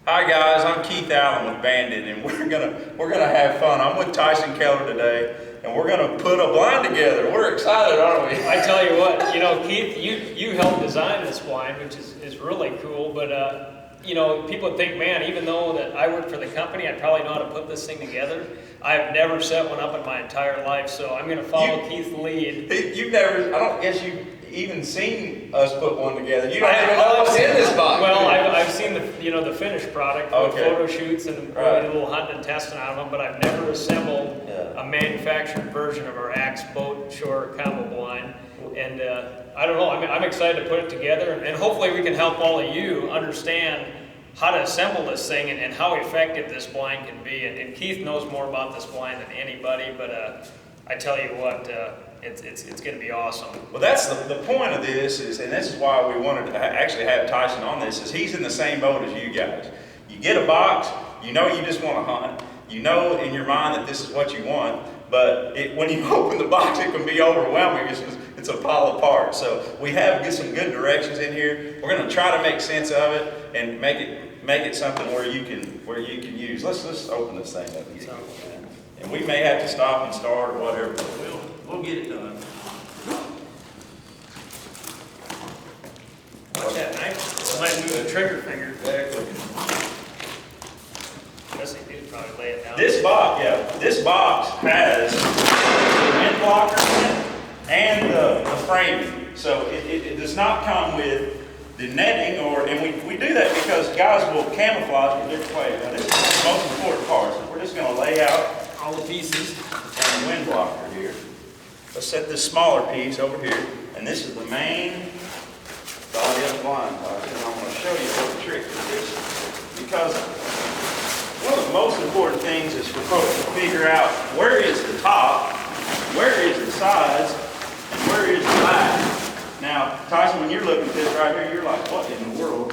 Hi guys, I'm Keith Allen with Bandit, and we're gonna have fun. I'm with Tyson Keller today, and we're gonna put a blind together. We're excited, aren't we? I tell you what, Keith, you helped design this blind, which is really cool. But people would think, man, even though that I work for the company, I probably know how to put this thing together. I've never set one up in my entire life, so I'm gonna follow Keith's lead. You've never, I don't guess you've even seen us put one together. You don't even know what's in this box. Well, I've seen the finished product with Okay. photo shoots and a little hunting and testing out of them, but I've never assembled a manufactured version of our Axe boat shore combo blind. And I don't know, I'm excited to put it together, and hopefully we can help all of you understand how to assemble this thing and how effective this blind can be. And Keith knows more about this blind than anybody, but I tell you what, it's going to be awesome. Well, that's the point of this and this is why we wanted to actually have Tyson on this, is he's in the same boat as you guys. You get a box, you know you just want to hunt, you know in your mind that this is what you want, but when you open the box, it can be overwhelming. It's a pile of parts. So we get some good directions in here. We're going to try to make sense of it and make it something where you can use. Let's open this thing up. And we may have to stop and start or whatever, but we'll get it done. Watch that knife. It might move the trigger finger. Exactly. Guess they do probably lay it down. This box has the wind blocker and the framing. So it does not come with the netting, and we do that because guys will camouflage in different ways. Now this is one of the most important parts. So we're just going to lay out all the pieces and the wind blocker here. Let's set this smaller piece over here, and this is the main body of the blind box. And I'm going to show you what the trick is, because one of the most important things is for folks to figure out where is the top, where is the sides, and where is the back. Now, Tyson, when you're looking at this right here, you're like, what in the world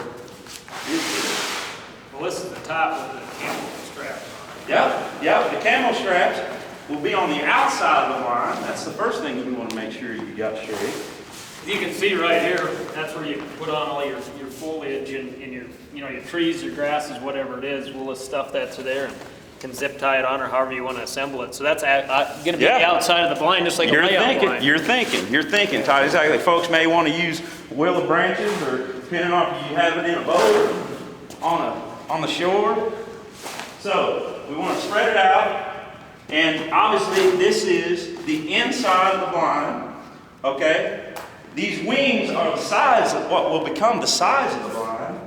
is this? Well, this is the top with the camel straps on it. Yeah, the camel straps will be on the outside of the blind. That's the first thing you want to make sure you got straight. You can see right here, that's where you put on all your foliage and your trees, your grasses, whatever it is. We'll just stuff that to there and can zip tie it on or however you want to assemble it. So that's going to be the outside of the blind, just like a layout blind. You're thinking, Todd. Exactly. Folks may want to use willow branches, or depending on if you have it in a boat or on the shore. So we want to spread it out, and obviously this is the inside of the blind. Okay. These wings are the size of what will become the size of the blind.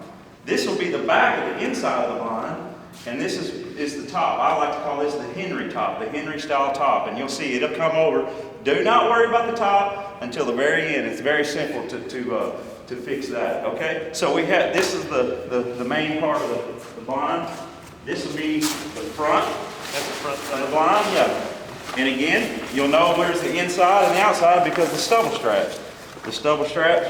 This will be the back of the inside of the blind, and this is the top. I like to call this the Henry top, the Henry style top, and you'll see it'll come over. Do not worry about the top until the very end. It's very simple to fix that. Okay, so this is the main part of the blind. This will be the front. That's the front side of the blind. Yeah, and again, you'll know where's the inside and the outside because the stubble straps. The stubble straps.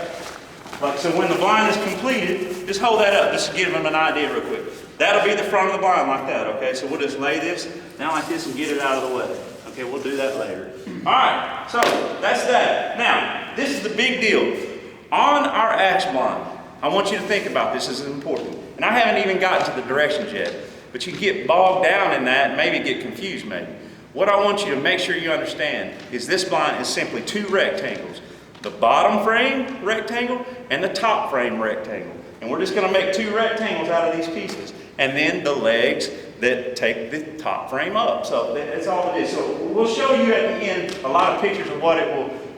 Like, so when the blind is completed, just hold that up, just to give them an idea real quick. That'll be the front of the blind like that, okay? So we'll just lay this down like this and get it out of the way. Okay, we'll do that later. All right, so that's that. Now, this is the big deal. On our axe blind, I want you to think about this, this is important. And I haven't even gotten to the directions yet, but you get bogged down in that and maybe get confused maybe. What I want you to make sure you understand is this blind is simply two rectangles. The bottom frame rectangle and the top frame rectangle. And we're just going to make two rectangles out of these pieces. And then the legs that take the top frame up. So that's all it is. So we'll show you at the end a lot of pictures of what it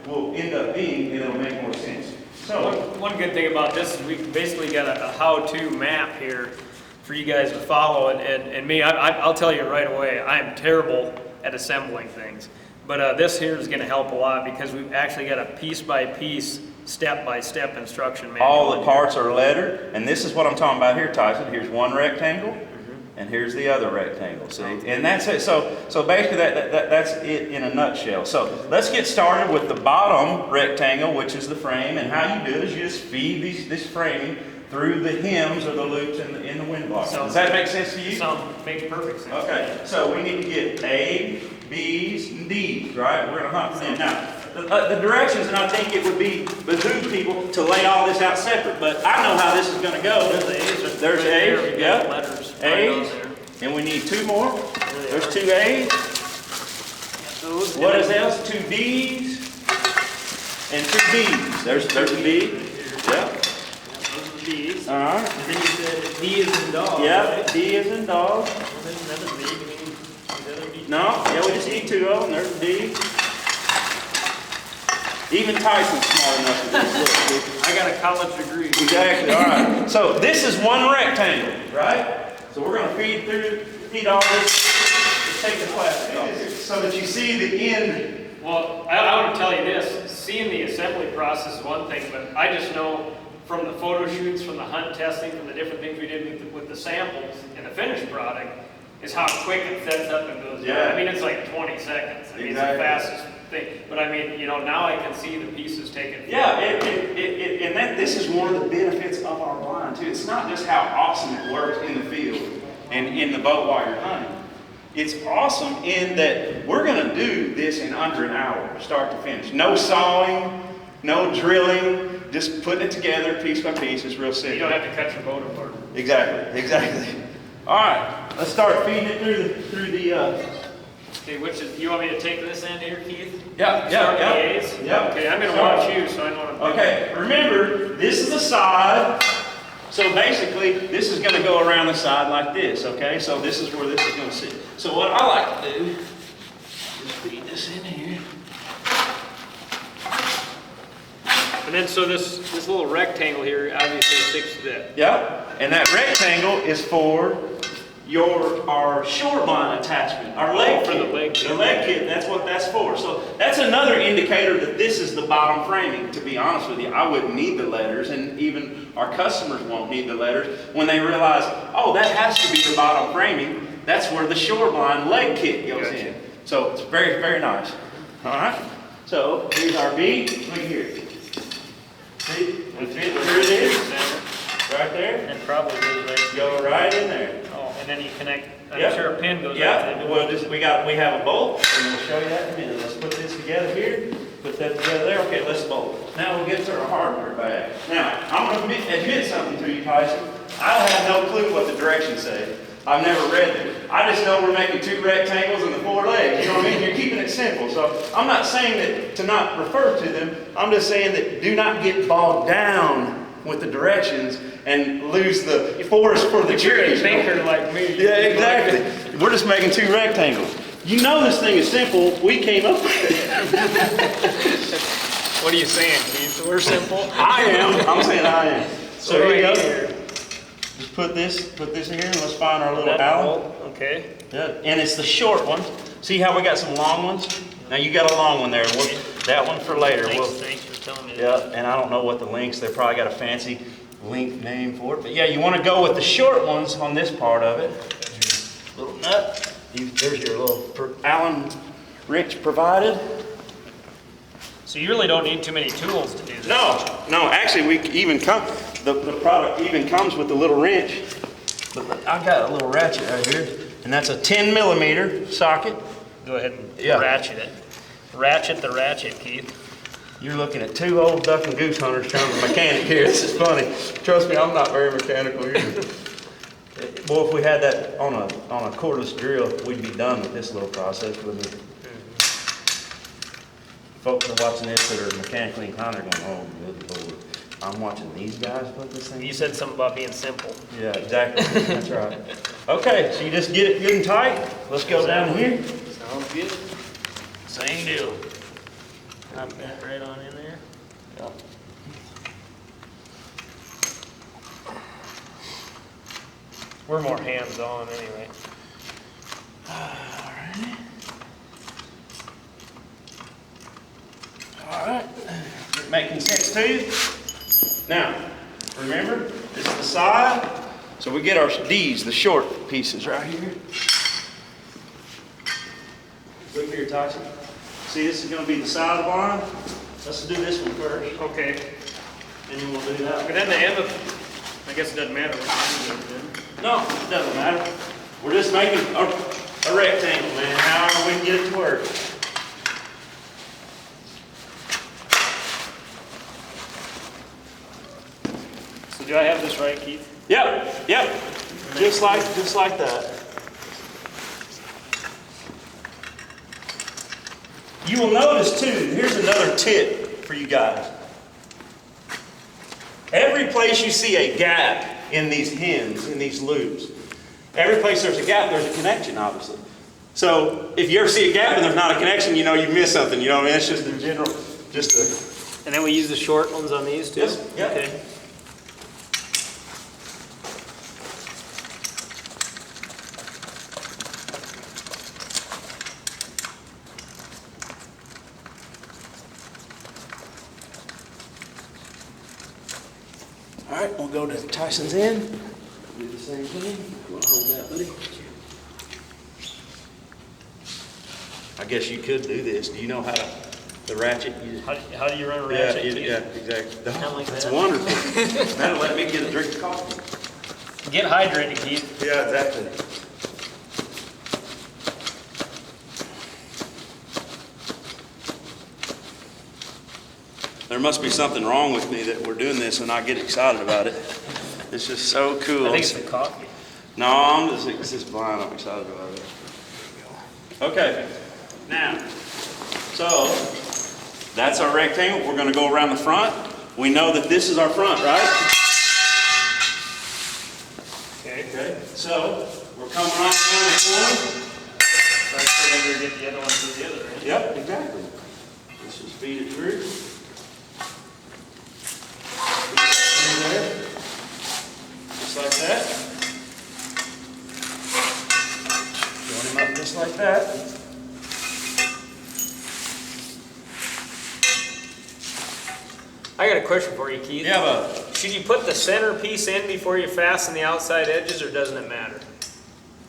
will end up being, and it'll make more sense. So one good thing about this is we basically got a how-to map here for you guys to follow. And me, I'll tell you right away, I'm terrible at assembling things. But this here is going to help a lot because we've actually got a piece-by-piece, step-by-step instruction manual. All the parts are lettered, and this is what I'm talking about here, Tyson. Here's one rectangle, and here's the other rectangle, see? And that's it. So basically that's it in a nutshell. So let's get started with the bottom rectangle, which is the frame, and how you do it is you just feed this framing through the hems or the loops in the wind block. Does that make sense to you? Makes perfect sense. Okay, so we need to get A, B's, and D's, right? We're going to hunt for them. Now, the directions, and I think it would behoove people to lay all this out separate, but I know how this is going to go. There's A's. There's A's, yeah. A's. And we need 2 more. There's 2 A's. Those. What is else? 2 D's and 2 B's. There's a B. Yep. Those are the B's. All right. And then you said D is in dog. Yep. Right? D is in dog. Well, there's another B. You mean the other B? No. Yeah, we just need 2 of them. There's a D. Even Tyson's smart enough to do this. I got a college degree. Exactly. All right. So this is one rectangle, right? So we're going to feed all this. Just take the plastic off so that you see the end. Well, I want to tell you this. Seeing the assembly process is one thing, but I just know from the photo shoots, from the hunt testing, from the different things we did with the samples and the finished product, is how quick it sets up and goes down. Yeah. I mean, it's like 20 seconds. I mean, Exactly. it's the fastest thing. But I mean, you know, now I can see the pieces taken. Yeah, and this is one of the benefits of our blind too. It's not just how awesome it works in the field and in the boat while you're hunting. It's awesome in that we're going to do this in under an hour, start to finish. No sawing, no drilling, just putting it together piece by piece. It's real simple. You don't have to cut your boat apart. Exactly. All right, let's start feeding it through the. Okay, which is, you want me to take this end here, Keith? Yeah. Start with the A's? Yep. Okay, I'm going to watch you, so I know what I'm doing. Okay, remember, this is the side. So basically, this is going to go around the side like this, okay? So this is where this is going to sit. So what I like to do is feed this in here. And then, so this little rectangle here obviously sticks to that. Yep, and that rectangle is for our shore line attachment, our leg For kit. the leg kit. The leg kit, that's what that's for. So that's another indicator that this is the bottom framing. To be honest with you, I wouldn't need the letters, and even our customers won't need the letters when they realize, oh, that has to be the bottom framing. That's where the shoreline leg kit goes Gotcha. in. So it's very, very nice. All right. So here's our B. Look here. See? Here it is. Right there. And probably goes right to Go right in there. Oh, and then you connect, I'm Yep. sure a pin goes right Yeah, to the well, we have a bolt, and we'll show you that in a minute. Let's put this together here, put that together there. Okay, let's bolt. Now we'll get to our hardware bag. Now, I'm going to admit something to you, Tyson. I have no clue what the directions say. I've never read them. I just know we're making 2 rectangles and the 4 legs. You know what I mean? You're keeping it simple. So I'm not saying that to not refer to them. I'm just saying that do not get bogged down with the directions and lose the forest for the You're a trees. thinker like me. Yeah, exactly. We're just making 2 rectangles. You know this thing is simple. We came up with it. What are you saying, Keith? We're simple? I am. I'm saying I am. So here you go. Here. Just put this in here and let's find our little That Allen. bolt, okay. Yeah, and it's the short one. See how we got some long ones? Now you got a long one there. That one for later. Thanks for telling me. Yeah, and I don't know what the links, they probably got a fancy link name for it. But yeah, you want to go with the short ones on this part of it. Little nut. There's your little Allen Rich provided. So you really don't need too many tools to do this. No, actually we even come, the product even comes with the little wrench. But I've got a little ratchet right here, and that's a 10mm socket. Go ahead and Yeah. ratchet it. Ratchet the ratchet, Keith. You're looking at 2 old duck and goose hunters trying to mechanic here. This is funny. Trust me, I'm not very mechanical either. Boy, if we had that on a cordless drill, we'd be done with this little process, wouldn't we? Folks are watching this that are mechanically inclined, they're going, oh, good Lord. I'm watching these guys put this thing. You said something about being simple. Yeah, exactly. That's right. Okay, so you just get it good and tight. Let's go down here. Sounds good. Same deal. Pop that right on in there. Yeah. We're more hands-on anyway. All right. Making sense to you? Now, remember, this is the side. So we get our D's, the short pieces right here. Look here, Tyson. See, this is going to be the side of the line. Let's do this one first. Okay. And then we'll do that But one. then the end of, I guess it doesn't matter what you do then. No, it doesn't matter. We're just making a rectangle, man. However we can get it to work. So do I have this right, Keith? Yep. Just like that. You will notice too, here's another tip for you guys. Every place you see a gap in these hems, in these loops, every place there's a gap, there's a connection, obviously. So if you ever see a gap and there's not a connection, you know you missed something. You know what I mean? It's just in general, just a... And then we use the short ones on these too? Yes, yeah. Okay. All right, we'll go to Tyson's end. Do the same thing. You want to hold that, buddy? I guess you could do this. Do you know how to, the ratchet? How do you run a ratchet? Yeah, exactly. Kind of like That's that. wonderful. That'll let me get a drink of coffee. Get hydrated, Keith. Yeah, exactly. There must be something wrong with me that we're doing this and I get excited about it. It's just so cool. I think it's the coffee. No, it's just blind. I'm excited about it. Okay, now, so that's our rectangle. We're going to go around the front. We know that this is our front, right? Okay. So we're coming right around the corner. Right, so then we get the other one through the other, right? Yep, exactly. Let's just feed it through. Feed it there. Just like that. Join him up just like that. I got a question for you, Keith. Yeah, bud. Should you put the center piece in before you fasten the outside edges, or doesn't it matter?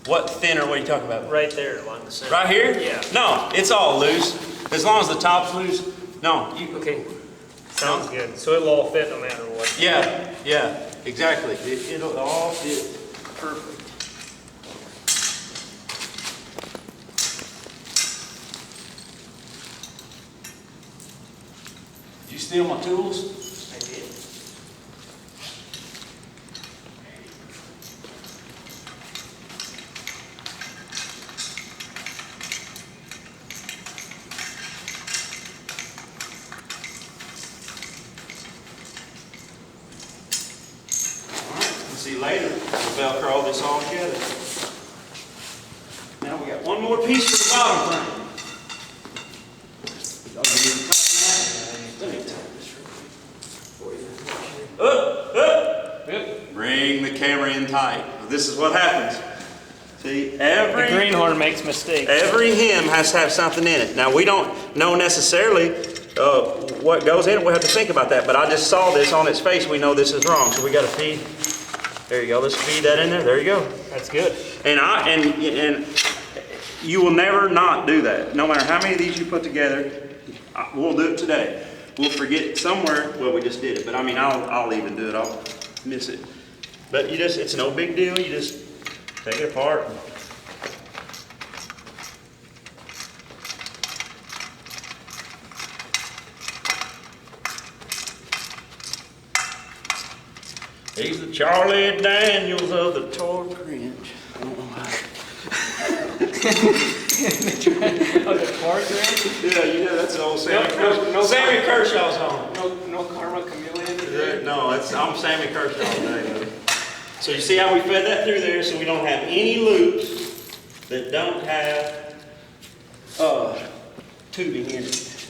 What thinner? What are you talking about? Right there along the center. Right here? Yeah. No, it's all loose. As long as the top's loose. No, you, Okay. Sounds good. So it'll all fit no matter what. yeah, exactly. It'll all fit perfect. Did you steal my tools? I did. See later, we'll Velcro this all together. Now we got one more piece for the bottom frame. Let me tie this real quick for you. Yep. Bring the camera in tight. This is what happens. See, The greenhorn makes mistakes. every hem has to have something in it. Now we don't know necessarily what goes in it. We'll have to think about that. But I just saw this on its face. We know this is wrong. So we got to feed. There you go. Let's feed that in there. There you go. That's good. And you will never not do that. No matter how many of these you put together, we'll do it today. We'll forget somewhere. Well, we just did it, but I mean, I'll even do it. I'll miss it. But it's no big deal. You just take it apart. He's the Charlie Daniels of the toy cringe. I don't know why. Oh, the fork ranch? Yeah, that's an old Sammy Sammy Kershaw's home. No karma chameleon today? No, I'm Sammy Kershaw today, buddy. So you see how we fed that through there so we don't have any loops that don't have tubing in it.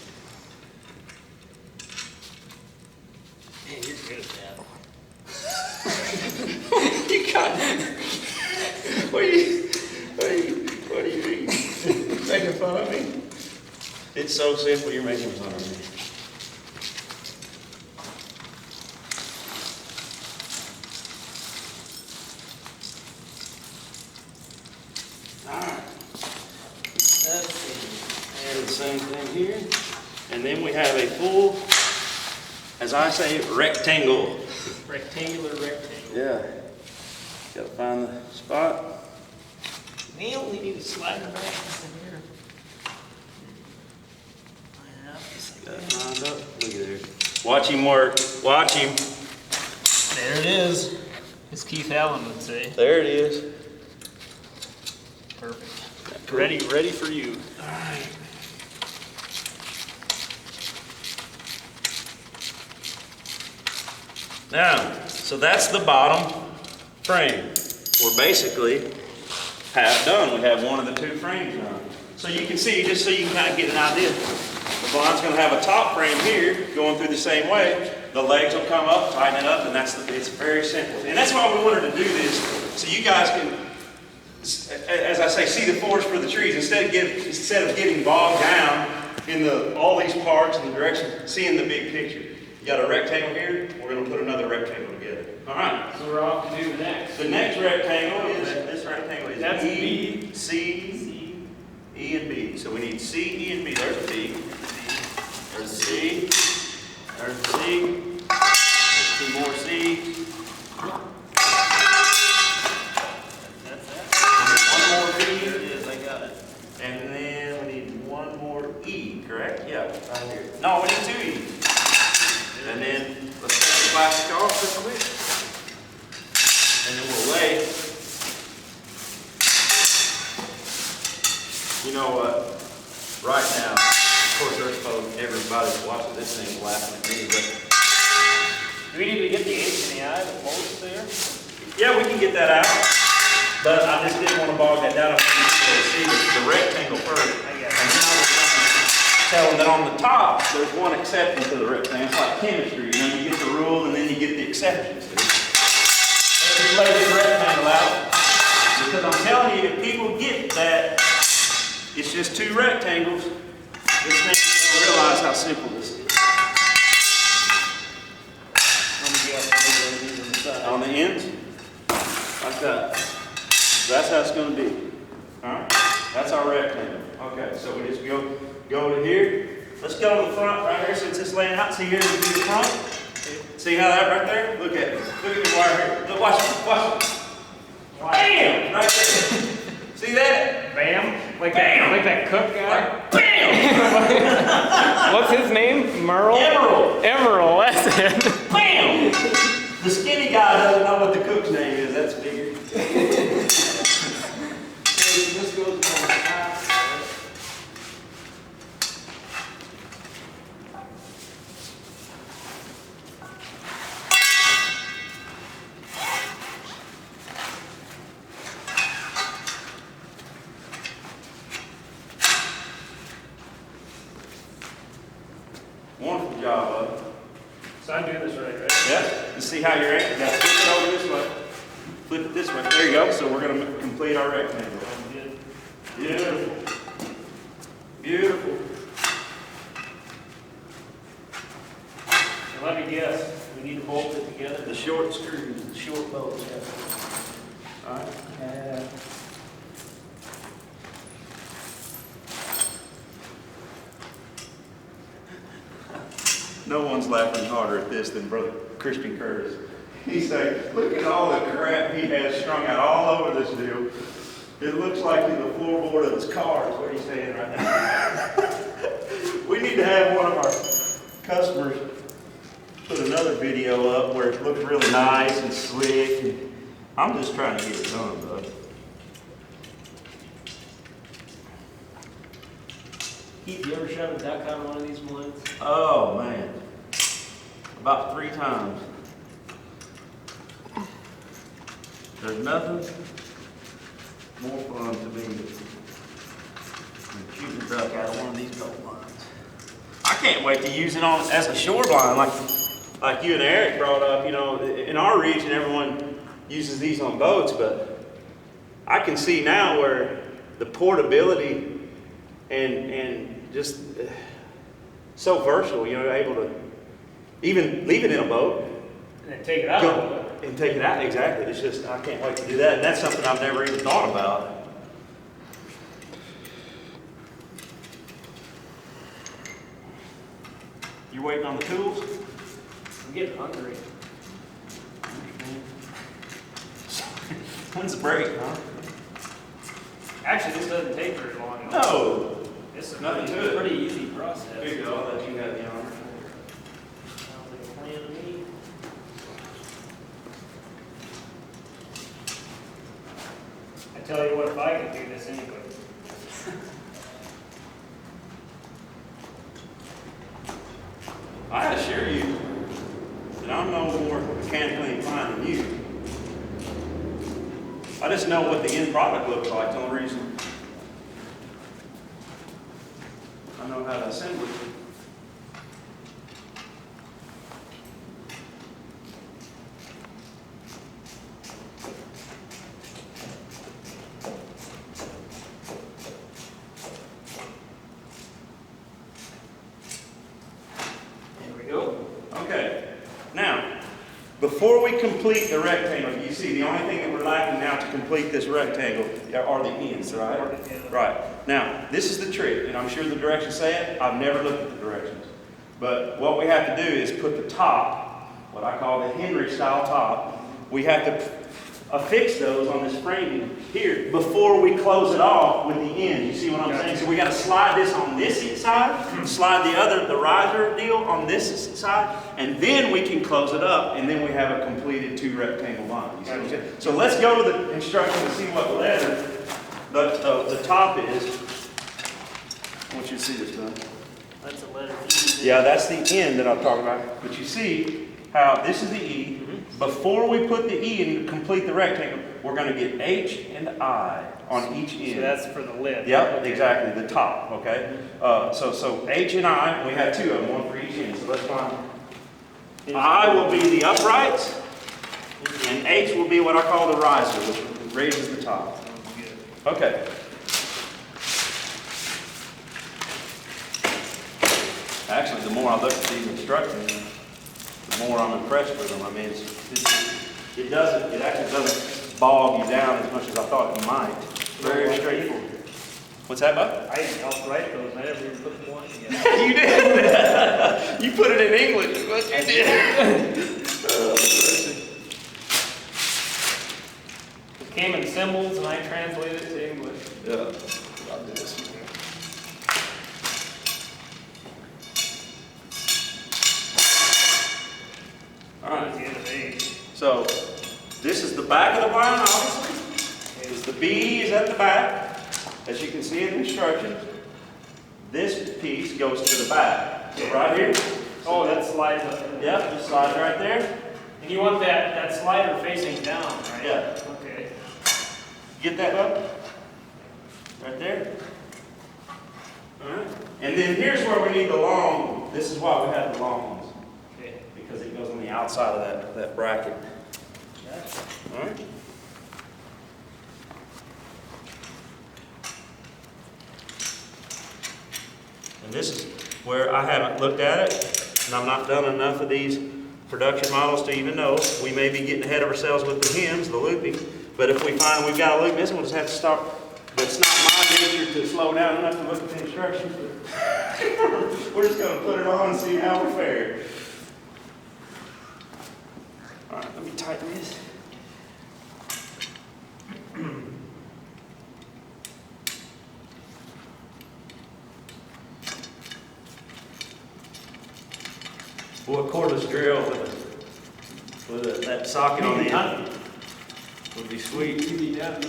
Man, you're good at that. You got What do you mean? Making fun of me? It's so simple, you're making fun of me. Alright. And the same thing here. And then we have a full, as I say, rectangle. Rectangular rectangle. Yeah. Gotta find the spot. Neil, we need to slide it back in here. Line it up just like Got that. it lined up. Look at there. Watch him work. Watch him. There it is. as Keith Allen would say. There it is. Perfect. Ready for you. All right. Now, so that's the bottom frame. We're basically half done. We have one of the two frames done. So you can see, just so you can kind of get an idea, the blind's going to have a top frame here going through the same way. The legs will come up, tighten it up, and it's very simple. And that's why we wanted to do this, so you guys can, as I say, see the forest for the trees. Instead of getting bogged down in all these parts and the direction, seeing the big picture. You got a rectangle here, we're going to put another rectangle together. All right. So we're off to do the next. The next rectangle is, this rectangle is That's E, B. C, E, and B. So we need C, E, and B. There's a B. There's a C. There's a C. There's two more C. That's that. One more B. There it is, I got it. And then we need one more E, correct? Yeah, right here. No, we need two E's. And then let's take the plastic off real quick. And then we'll lay. You know what? Right now, of course, there's folks, everybody's watching this thing laughing at me, but Do we need to get the H and the I, the post there? yeah, we can get that out. But I just didn't want to bog that down. I wanted you to see the rectangle first. I got it. And then I was going to tell them that on the top, there's one exception to the rectangle. It's like chemistry, you know, you get the rule and then you get the exceptions. Let's just lay this rectangle out. Because I'm telling you, if people get that it's just two rectangles, this thing will realize how simple this is. Let me get these on the side. On the ends, like that. That's how it's going to be. All right, that's our rectangle. Okay, so we just go to here. Let's go to the front right here since it's laying out. See here, we do the front. See how that right there? Look at it. Look at the wire here. Look, watch it. Watch it. Bam! Right there. See that? Bam. Like Bam. Like that cook guy. Like, bam! What's his name? Merle? Emerald. Emerald, that's it. Bam! The skinny guy doesn't know what the cook's name is. That's bigger. This goes on the top. Wonderful job, bud. So I'm doing this right? Yeah. You see how you're at? You got to flip it over this way. Flip it this way. There you go. So we're going to complete our rectangle. Beautiful. Beautiful. So let me guess. We need to bolt it together. The short screws, the short bolts. Yeah. All right. No one's laughing harder at this than Brother Christian Curtis. He's saying, look at all the crap he has strung out all over this deal. It looks like the floorboard of his car is what he's saying right now. We need to have one of our customers put another video up where it looks really nice and slick. And I'm just trying to get it done, bud. Keith, you ever shot a duck on one of these blinds? Oh, man. About 3 times. There's nothing more fun to me than shooting a duck out of one of these gold blinds. I can't wait to use it on as a shore blind, like you and Eric brought up. You know, in our region, everyone uses these on boats, but I can see now where the portability and just so versatile, you know, able to even leave it in a boat. And then take it out. And take it out, exactly. It's just, I can't wait to do that. And that's something I've never even thought about. You waiting on the tools? I'm getting hungry. When's the break, huh? Actually, this doesn't take very long. No. This is Nothing to it. pretty easy process. Here you go, I'll let you have the honor. Sounds like a plan to me. tell you what, if I could do this anyway. I assure you that I'm no more mechanically inclined than you. I just know what the end product looks like. The only reason I know how to assemble it. Okay, now, before we complete the rectangle, you see the only thing that we're lacking now to complete this rectangle are the ends, right? Right. Now, this is the trick, and I'm sure the directions say it. I've never looked at the directions. But what we have to do is put the top, what I call the Henry style top, we have to affix those on this framing here before we close it off with the end. You see what I'm saying? So we got to slide this on this side, slide the riser deal on this side, and then we can close it up, and then we have a completed 2 rectangle line. You see what I'm saying? So let's go to the instructions and see what letter the top is. I want you to see this, bud. That's a letter E. Yeah, that's the end that I'm talking about. But you see how this is the E. Before we put the E in to complete the rectangle, we're going to get H and I on each end. So that's for the lid. Yep, exactly, the top, okay? So H and I, we have 2 of them, one for each end. So let's find. I will be the uprights, and H will be what I call the riser, which raises the top. Okay. Actually, the more I look at these instructions, the more I'm impressed with them. I mean, it actually doesn't bog you down as much as I thought it might. Very straightforward. What's that, bud? I helped write those, and I never even put one together. You did. You put it in English, is what you did. It came in symbols, and I translated it to English. Yeah. I'll do this one. All right. So this is the back of the blind, obviously. The B is at the back, as you can see in the instructions. This piece goes to the back. So right here. Oh, that slides up. Yep, just slides right there. And you want that slider facing down, right? Yeah. Okay. Get that up? Right there. All right. And then here's where we need the long one. This is why we have the long ones. Okay. Because it goes on the outside of that bracket. All right. And this is where I haven't looked at it, and I've not done enough of these production models to even know. We may be getting ahead of ourselves with the hems, the looping, but if we find we've got a loop missing, we'll just have to stop. But it's not my nature to slow down enough to look at the instructions. We're just going to put it on and see how we fare. All right, let me tighten this. Boy, a cordless drill with that socket on the end would be sweet. Yeah.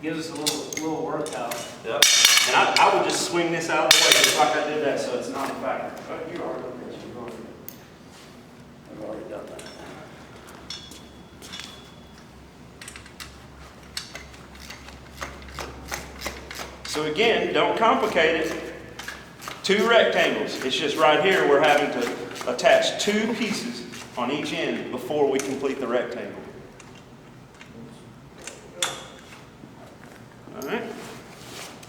Gives us a little workout. Yep. And I would just swing this out of the way just like I did that, so it's not a factor. But you already done this. I've already done that. So again, don't complicate it. 2 rectangles. It's just right here we're having to attach 2 pieces on each end before we complete the rectangle. All right.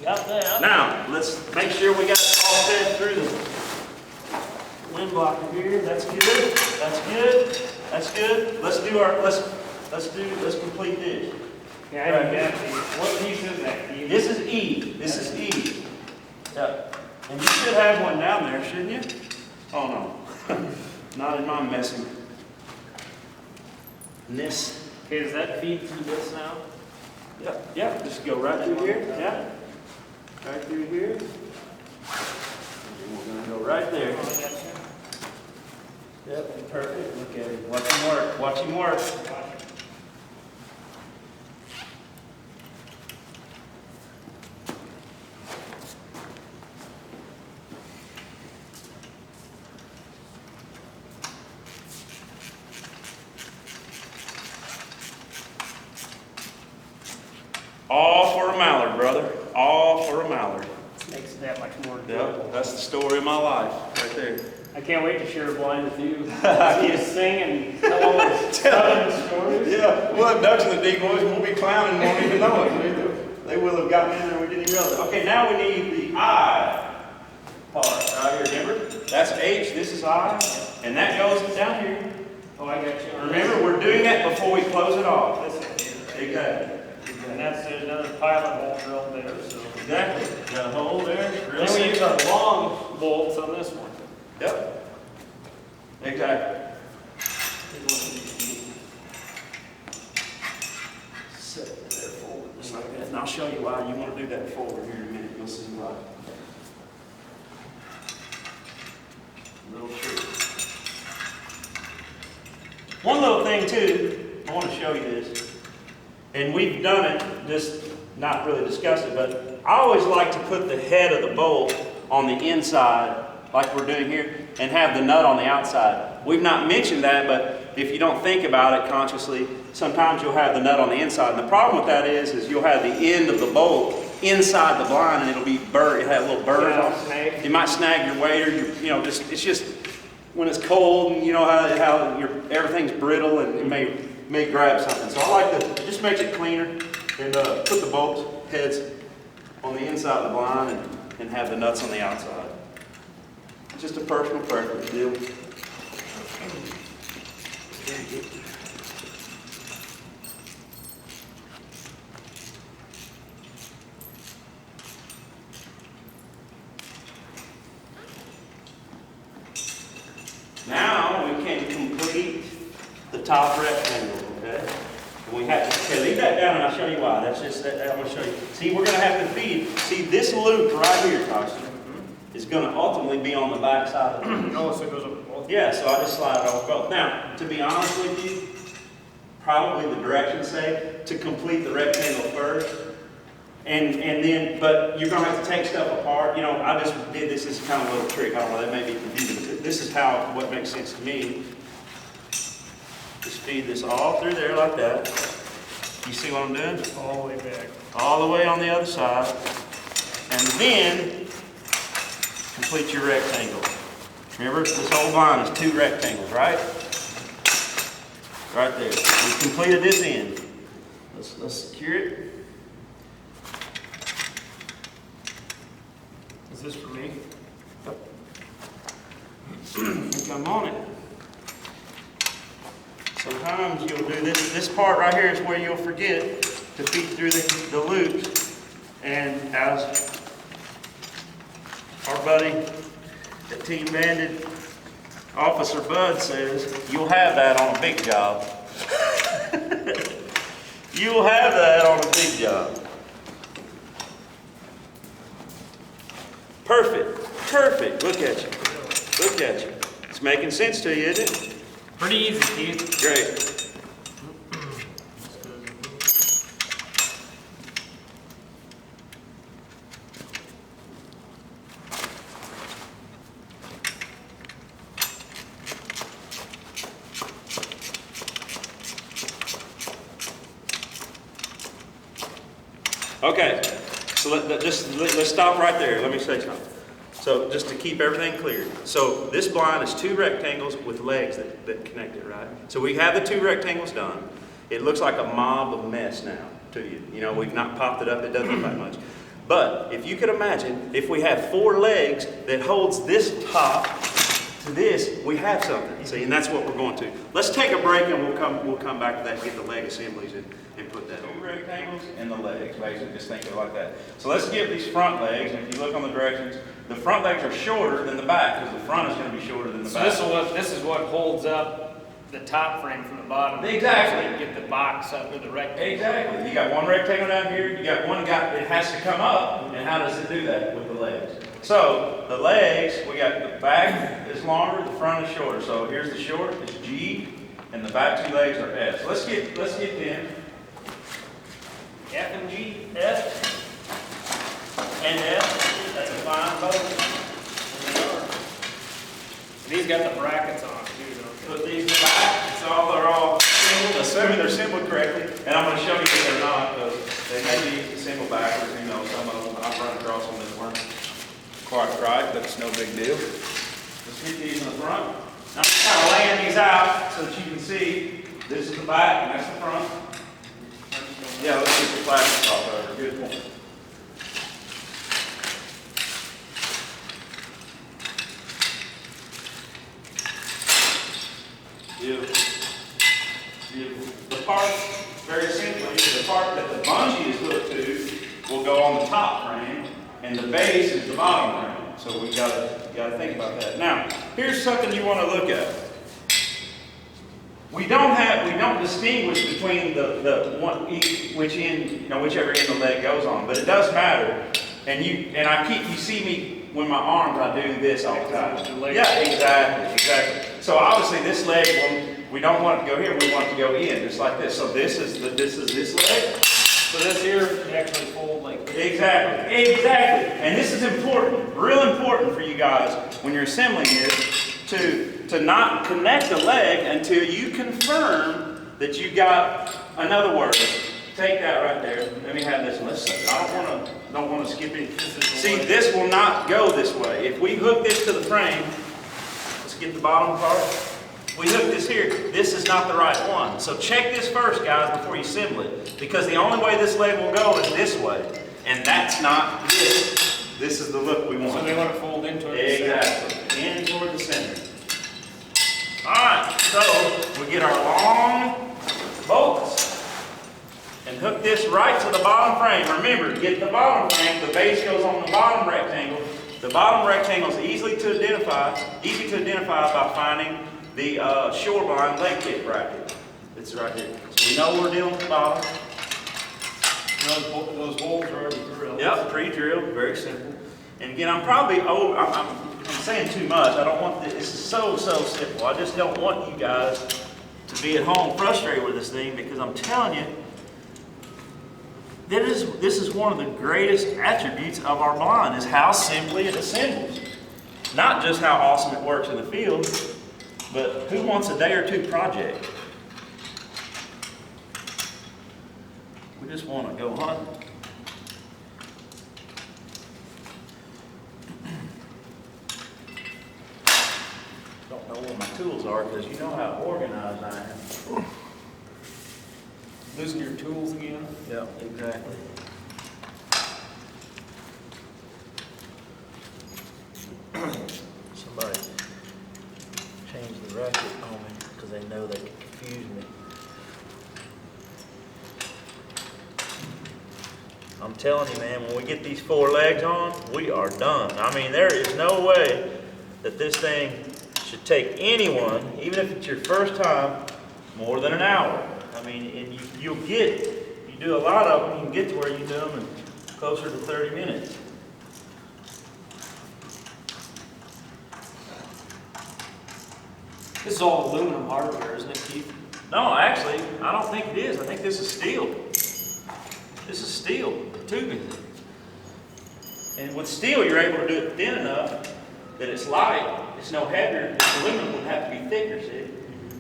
Got that. Now, let's make sure we got it all fed through the wind blocker here. That's good. That's good. That's good. Let's complete this. Yeah, I didn't get these. What piece is that? This is E. This is E. Yeah. And you should have one down there, shouldn't you? Oh no. Not in my messing. This. Okay, does that feed through this now? Yeah, yeah, just go right through here, yeah. Right through here. And we're gonna go right there. Yep, perfect. Look at him. Watch him work. Watch him work. All for a mallard, brother. All for a mallard. Makes it that much more Yep, enjoyable. that's the story of my life, right there. I can't wait to share a blind with you. See you sing and tell all the southern stories. Yeah, we'll have ducks in the decoys, we'll be clowning and won't even know it. They will have gotten in there and we didn't even realize it. Okay, now we need the I part right here, remember? That's H, this is I, and that goes down here. Oh, I got you. Remember, we're doing that before we close it off. Exactly. And that's there's another pilot hole drilled there. So. Exactly. Got a hole there. Real Then we use simple. our long bolts on this one. Yep. Exactly. Set it there forward, just like that. And I'll show you why you want to do that forward here in a minute. You'll see why. Little trick. One little thing too, I want to show you this. And we've done it, just not really discussed it, but I always like to put the head of the bolt on the inside, like we're doing here, and have the nut on the outside. We've not mentioned that, but if you don't think about it consciously, sometimes you'll have the nut on the inside. And the problem with that is you'll have the end of the bolt inside the blind, and it'll be burred. It'll have little burrs on it. It might snag your weight, or it's just when it's cold, and you know how everything's brittle, and it may grab something. So I like to, it just makes it cleaner, and put the bolt heads on the inside of the blind and have the nuts on the outside. Just a personal preference deal. Now we can complete the top rectangle, okay? And we have to, okay, leave that down and I'll show you why. That's just, I'm going to show you. See, we're going to have to feed, see this loop right here, Tyson, is going to ultimately be on the back side of the Oh, so it goes up both? Yeah, so I just slide it off both. Now, to be honest with you, probably the directions say to complete the rectangle first. And then, but you're going to have to take stuff apart. You know, I just did this as kind of a little trick. I don't know, that may be confusing. But this is what makes sense to me. Just feed this all through there like that. You see what I'm doing? All the way back. All the way on the other side. And then, complete your rectangle. Remember, this whole line is 2 rectangles, right? Right there. We completed this end. Let's secure it. Is this for me? Yep. Come on it. Sometimes you'll do this. This part right here is where you'll forget to feed through the loops. And as our buddy at Team Bandit, Officer Bud says, you'll have that on a big job. You'll have that on a big job. Perfect. Perfect. Look at you. Look at you. It's making sense to you, isn't it? Pretty easy, Keith. Great. Okay, so let's stop right there. Let me say something. So just to keep everything clear. So this blind is 2 rectangles with legs that connect it, right? So we have the 2 rectangles done. It looks like a mob of mess now to you. You know, we've not popped it up. It doesn't look like much. But if you could imagine, if we have 4 legs that holds this top to this, we have something. See, and that's what we're going to. Let's take a break and we'll come back to that and get the leg assemblies and put that on. 2 rectangles and the legs, basically, just think of it like that. So let's give these front legs, and if you look on the directions, the front legs are shorter than the back, because the front is going to be shorter than the back. So this is what holds up the top frame from the bottom. Exactly. So you get the box up with the rectangle. Exactly. You got one rectangle down here, you got one it has to come up, and how does it do that with the legs? So the legs, we got the back is longer, the front is shorter. So here's the short, it's G, and the back two legs are S. Let's get them. F and G, F, and F. That's a fine boat. These got the brackets on too, don't they? Put these back, they're all assembled, assuming they're assembled correctly. And I'm going to show you that they're not, because they may be assembled backwards. You know, some of them, I've run across them that weren't quite right, but it's no big deal. Let's get these in the front. Now I'm just kind of laying these out so that you can see this is the back and that's the front. Yeah, let's get the plastic off over. Good point. Beautiful. Beautiful. The part, very simply, the part that the bungee is hooked to will go on the top frame, and the base is the bottom frame. So we gotta think about that. Now, here's something you want to look at. We don't distinguish between the one which end, whichever end the leg goes on, but it does matter. And you see me when my arms, I do this all the time. Yeah, exactly. So obviously this leg, we don't want it to go here, we want it to go in, just like this. So this is this leg. So this here can actually fold like this. Exactly. And this is important, real important for you guys when you're assembling this, to not connect the leg until you confirm that you got, in other words, take that right there. Let me have this one. I don't want to skip it. See, this will not go this way. If we hook this to the frame, let's get the bottom part. We hook this here, this is not the right one. So check this first, guys, before you assemble it. Because the only way this leg will go is this way. And that's not this. This is the look we want. So they want to fold into it. Exactly. In toward the center. Alright, so we get our long bolts and hook this right to the bottom frame. Remember, get the bottom frame, the base goes on the bottom rectangle. The bottom rectangle is easy to identify by finding the shoreline leg kit bracket. It's right here. So we know we're dealing with the bottom. Those holes are already drilled. Yep, pre-drilled, very simple. And again, I'm saying too much. I don't want this is so simple. I just don't want you guys to be at home frustrated with this thing, because I'm telling you, this is one of the greatest attributes of our blind, is how simply it assembles. Not just how awesome it works in the field, but who wants a day or two project? We just want to go hunting. Don't know where my tools are, because you know how organized I am. Losing your tools again? Yeah, exactly. Somebody changed the racket on me because they know they can confuse me. I'm telling you, man, when we get these four legs on, we are done. I mean, there is no way that this thing should take anyone, even if it's your first time, more than an hour. I mean, and you do a lot of them, you can get to where you do them in closer to 30 minutes. This is all aluminum hardware, isn't it, Keith? No, actually, I don't think it is. I think this is steel. This is steel, tubing. And with steel, you're able to do it thin enough that it's light. It's no heavier. This aluminum would have to be thicker, see?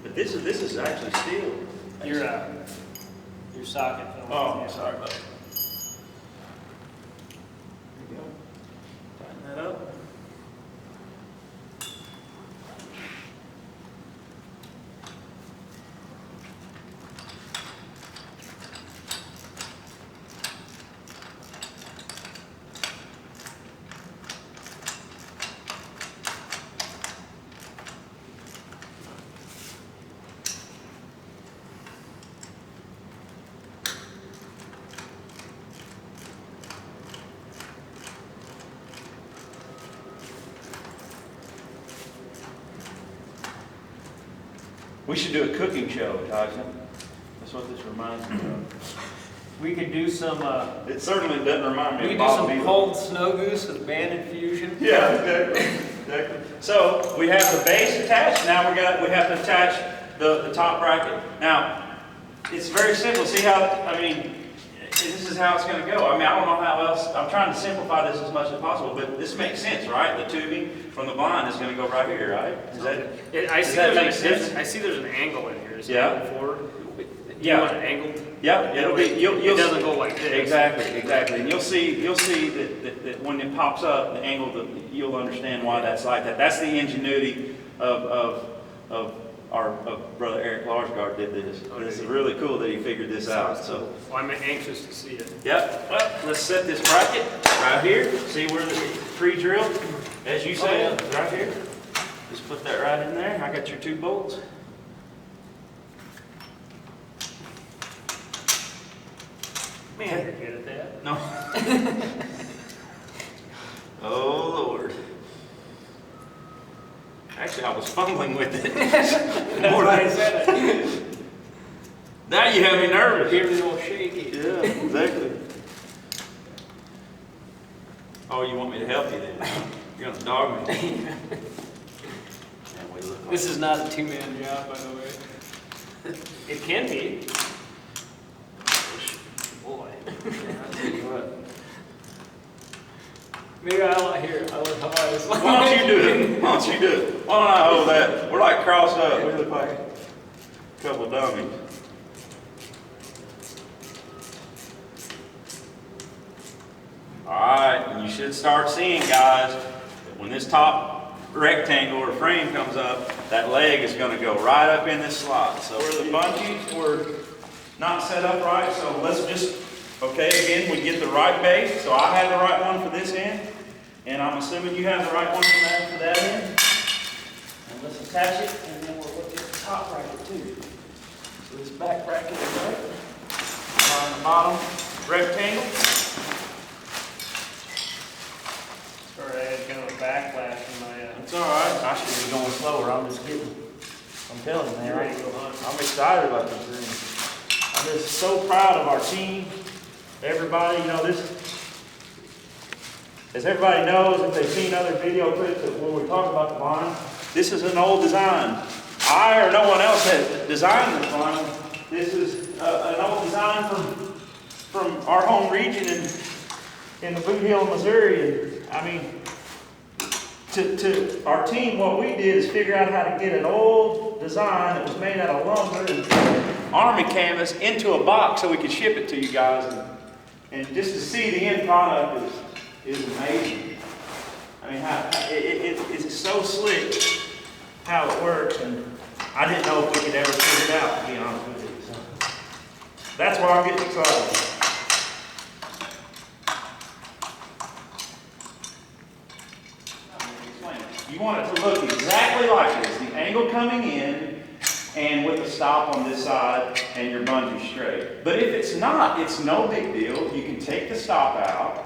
But this is actually steel. Your socket. Oh, sorry about that. There you go. Tighten that up. We should do a cooking show, Tyson. That's what this reminds me of. We could do some, It certainly doesn't remind me we of could do Bob some Vila. cold snow goose with band infusion. Yeah, exactly. So we have the base attached. Now we have to attach the top bracket. Now it's very simple. See how, I mean, this is how it's going to go. I mean, I don't know how else. I'm trying to simplify this as much as possible, but this makes sense, right? The tubing from the blind is going to go right here, right? Is that, I does see that make there's, sense? I see there's an angle in here. Is it Yeah. forward? Yeah. You want it angled? Yeah, it'll be. It doesn't go like this. Exactly. And you'll see that when it pops up, the angle, you'll understand why that's like that. That's the ingenuity of Brother Eric Larsgaard did this. This is really cool that he figured this out. So, well, I'm anxious to see it. yep. Well, let's set this bracket right here. See where the pre-drilled, as you said, right here. Just put that right in there. I got your 2 bolts. Man, you're good at that. No. Oh, Lord. Actually, I was fumbling with it. That's why I said it. Now you have me nervous. Give it a little shaky. Yeah, exactly. Oh, you want me to help you then? You're going to dog me. Man, we look like This is not a 2-man job, by the way. It can be. Boy. I'll tell you what. Maybe I'll hear. I look how I was. Why don't you do it? Why don't you do it? Why don't I hold that? We're like crossed up. We look like a couple of dummies. All right, and you should start seeing, guys, that when this top rectangle or frame comes up, that leg is going to go right up in this slot. So where the bungees were not set up right, so let's just, okay, again, we get the right base. So I have the right one for this end, and I'm assuming you have the right one for that end. And let's attach it, and then we'll look at the top bracket too. So this back bracket is right on the bottom rectangle. Sorry, I had kind of a backlash in my. It's all right. I should be going slower. I'm just getting. I'm telling you, man. You're ready to go hunt. I'm excited about this thing. I'm just so proud of our team. Everybody, you know, this. As everybody knows, if they've seen other video clips where we talk about the blind, this is an old design. I or no one else has designed this blind. This is an old design from our home region in the Boot Hill, Missouri. And I mean, to our team, what we did is figure out how to get an old design that was made out of lumber and Army canvas into a box so we could ship it to you guys. And just to see the end product is amazing. I mean, it's so slick how it works, and I didn't know if we could ever figure it out, to be honest with you. So that's why I'm getting excited. You want it to look exactly like this. The angle coming in and with the stop on this side and your bungee straight. But if it's not, it's no big deal. You can take the stop out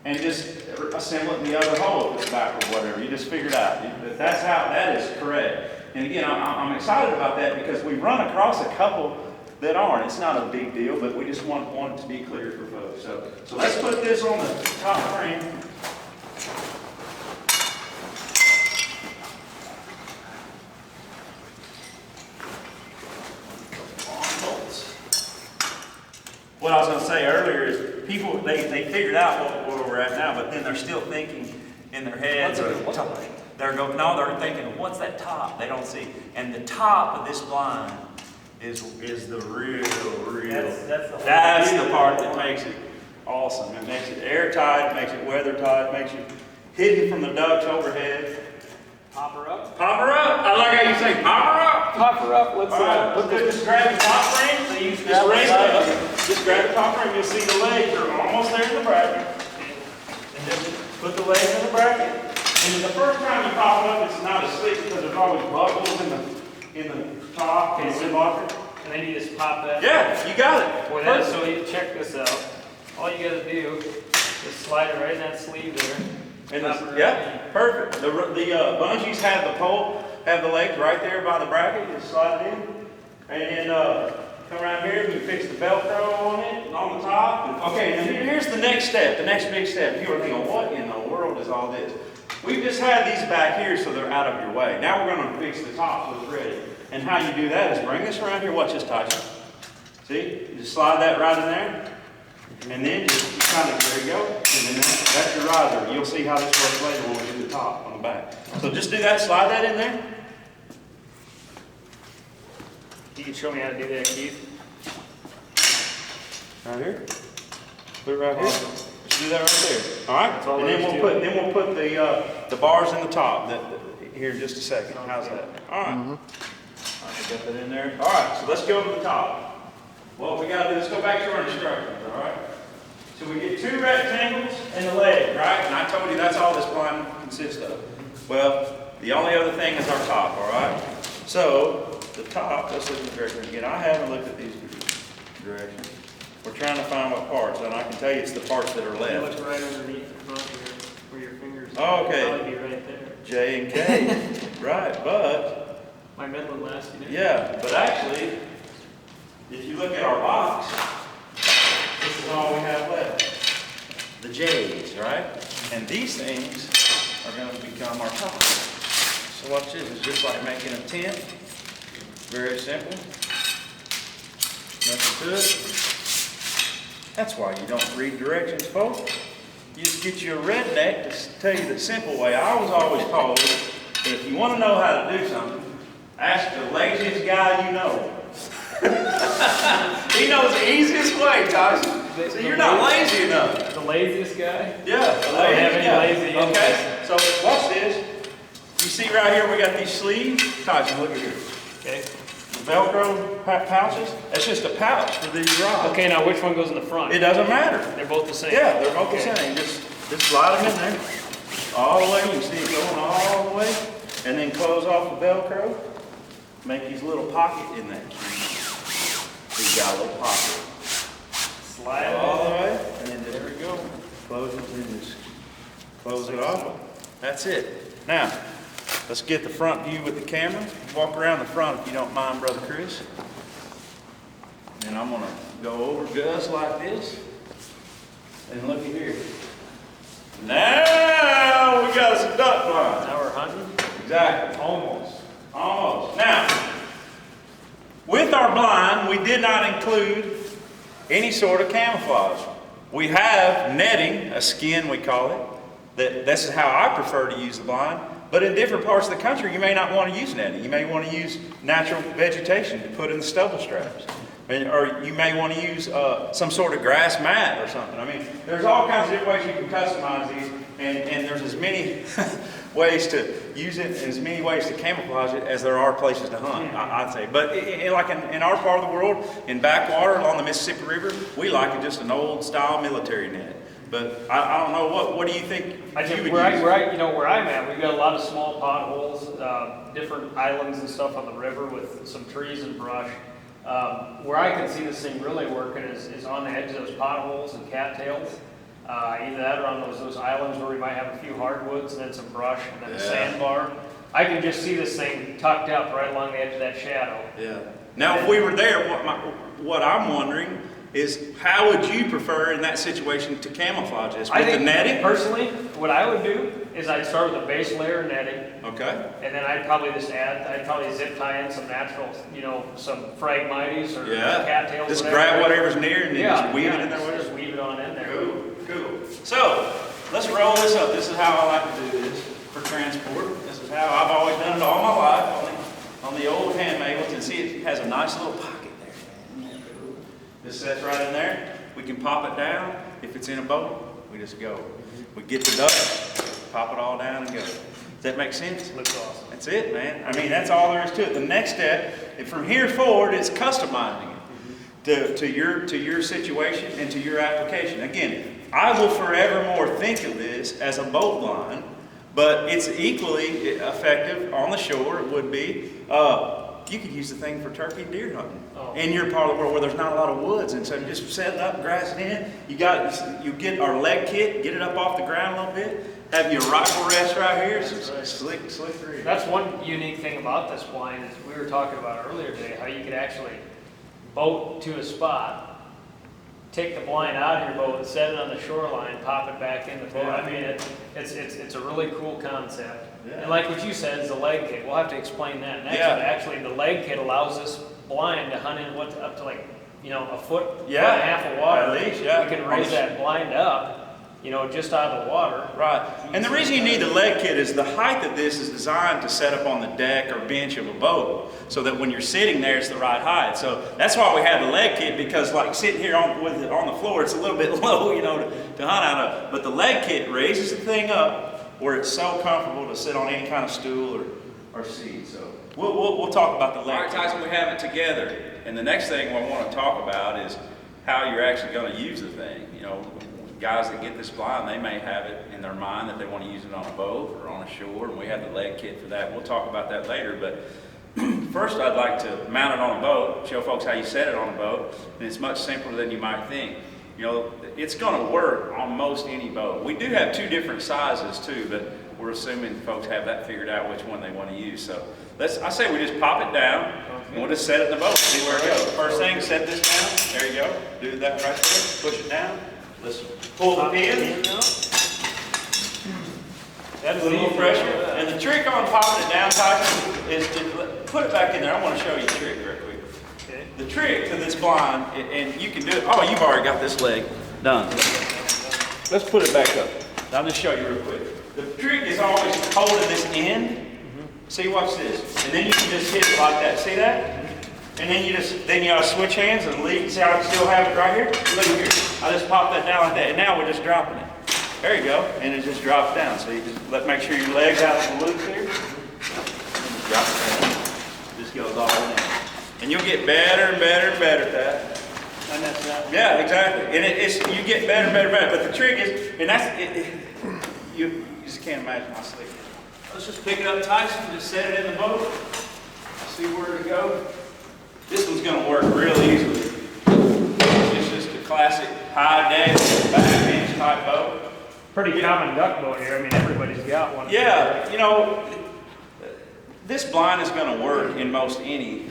and just assemble it in the other hole if it's back or whatever. You just figure it out. That's how, that is correct. And again, I'm excited about that because we run across a couple that aren't. It's not a big deal, but we just want it to be clear for folks. So let's put this on the top frame. What I was going to say earlier is people, they figured out where we're at now, but then they're still thinking in their heads. They're thinking, what's that top? They don't see. And the top of this blind is the real. That's the part that makes it awesome. It makes it airtight, makes it weathertight, makes it hidden from the ducks overhead. Pop her up. Pop her up. I like how you say pop her up. Pop her up. Let's All right, just grab the top frame. So you just raise it up. Just grab the top frame. You'll see the legs are almost there in the bracket. And just put the legs in the bracket. And the first time you pop it up, it's not as slick because there's always buckles in the top and the locker. And then you just pop that. Yeah, you got it. Boy, that's so you check this out. All you gotta do is slide it right in that sleeve there. And yeah, perfect. The bungees have the pole, have the legs right there by the bracket. You just slide it in, and then come around here, we fix the Velcro on it, and on the top. Okay, now here's the next step, the next big step. You are thinking, what in the world is all this? We've just had these back here so they're out of your way. Now we're going to fix the top so it's ready. And how you do that is bring this around here. Watch this, Tyson. See? You just slide that right in there. And then just kind of, there you go. And then that's your riser. You'll see how this works later when we do the top on the back. So just do that, slide that in there. You can show me how to do that, Keith. Right here. Put it right here. Just do that right there. All right. All And then we'll put the bars in the top. Here in just a second. How's that? All right. All right, got that in there. All right. So let's go to the top. What we got to do, let's go back to our instructions. All right. So we get 2 rectangles and the leg, right? And I told you that's all this blind consists of. Well, the only other thing is our top. All right. So the top. Let's look at the directions again. I haven't looked at these directions. We're trying to find what parts, and I can tell you it's the parts that are left. Look right underneath the front here, where your fingers are. Okay. Probably be right there. J and K. Right, but. My middle and last unit. Yeah, but actually, if you look at our box, this is all we have left. The J's, right? And these things are going to become our top. So watch this. It's just like making a tent. Very simple. Nothing to it. That's why you don't read directions, folks. You just get you a redneck to tell you the simple way. I was always told that if you want to know how to do something, ask the laziest guy you know. He knows the easiest way, Tyson. So you're not lazy enough. The laziest guy? Yeah, the I don't have laziest any guy. lazy Okay, so watch this. You see right here we got these sleeves. Tyson, look at here. Okay. Velcro pouches. That's just a pouch for these rods. Okay, now which one goes in the front? It doesn't matter. They're both the same? Yeah, they're both the same. Just slide them in there. All the way. You can see it going all the way. And then close off the Velcro. Make these little pocket in that key. So you got a little pocket. Slide all the way. And then there we go. Close it and just close it off. That's it. Now, let's get the front view with the camera. Walk around the front if you don't mind, Brother Chris. And I'm going to go over Gus like this. And look at here. Now we got some duck blinds. Now we're hunting? Exactly. Almost. Almost. Now, with our blind, we did not include any sort of camouflage. We have netting, a skin we call it. This is how I prefer to use the blind. But in different parts of the country, you may not want to use netting. You may want to use natural vegetation to put in the stubble straps. Or you may want to use some sort of grass mat or something. I mean, there's all kinds of different ways you can customize these. And there's as many ways to use it, as many ways to camouflage it as there are places to hunt, I'd say. But like in our part of the world, in backwater along the Mississippi River, we like it just an old style military net. But I don't know, what do you think you would use? Where I'm at, we've got a lot of small potholes, different islands and stuff on the river with some trees and brush. Where I can see this thing really working is on the edge of those potholes and cattails. Either that or on those islands where we might have a few hardwoods and then some brush and then a sandbar. I can just see this thing tucked up right along the edge of that shadow. Yeah. Now, if we were there, what I'm wondering is how would you prefer in that situation to camouflage this? With the netting? Personally, what I would do is I'd start with a base layer of netting. Okay. And then I'd probably zip tie in some natural, some phragmites or cattails. Just grab whatever's near and then just weave it in there. Just weave it on in there. Cool. So, let's roll this up. This is how I like to do this for transport. This is how I've always done it all my life on the old handmade ones. And see, it has a nice little pocket there. This sets right in there. We can pop it down. If it's in a boat, we just go. We get the duck, pop it all down and go. Does that make sense? Looks awesome. That's it, man. I mean, that's all there is to it. The next step, from here forward, is customizing it to your situation and to your application. Again, I will forevermore think of this as a boat blind, but it's equally effective on the shore. It would be. You could use the thing for turkey and deer hunting in your part of the world where there's not a lot of woods, and so you just set it up, grass it in. You get our leg kit, get it up off the ground a little bit. Have your rifle rest right here, slick through. That's one unique thing about this blind is we were talking about earlier today, how you could actually boat to a spot, take the blind out of your boat, set it on the shoreline, pop it back in the boat. I mean, it's a really cool concept. Yeah. And like what you said is the leg kit. We'll have to explain that next. Yeah. But actually, the leg kit allows this blind to hunt in up to like, a foot, Yeah. foot and a half of water. At least, yeah. We can raise that blind up, just out of the water. Right. And the reason you need the leg kit is the height of this is designed to set up on the deck or bench of a boat so that when you're sitting there, it's the right height. So that's why we have the leg kit, because like sitting here with it on the floor, it's a little bit low, to hunt out of. But the leg kit raises the thing up where it's so comfortable to sit on any kind of stool or seat. So we'll talk about the leg kit. All right, Tyson, we have it together. And the next thing we want to talk about is how you're actually going to use the thing. Guys that get this blind, they may have it in their mind that they want to use it on a boat or on a shore, and we have the leg kit for that. We'll talk about that later, but first I'd like to mount it on a boat, show folks how you set it on a boat, and it's much simpler than you might think. It's going to work on most any boat. We do have two different sizes too, but we're assuming folks have that figured out which one they want to use. So I say we just pop it down, and we'll just set it in the boat, see where it goes. First thing, set this down. There you go. Do that right there. Push it down. Let's pull the pin. That's a little pressure. And the trick on popping it down, Tyson, is to put it back in there. I want to show you a trick real quick. Okay. The trick to this blind, and you can do it. Oh, you've already got this leg done. Let's put it back up. I'll just show you real quick. The trick is always holding this end. See, watch this. And then you can just hit it like that. See that? And then you switch hands and leave. See how I still have it right here? Look here. I just pop that down like that, and now we're just dropping it. There you go, and it just drops down. So you just make sure your leg's out of the loop here. Drop it down. Just goes all in. And you'll get better and better and better at that. And that's that. Yeah, exactly. And you get better and better and better. But the trick is, and you just can't imagine how slick it is. Let's just pick it up, Tyson, just set it in the boat. See where to go. This one's going to work real easily. It's just a classic high deck, back bench type boat. Pretty common duck boat here. I mean, everybody's got one. Yeah, this blind is going to work in most any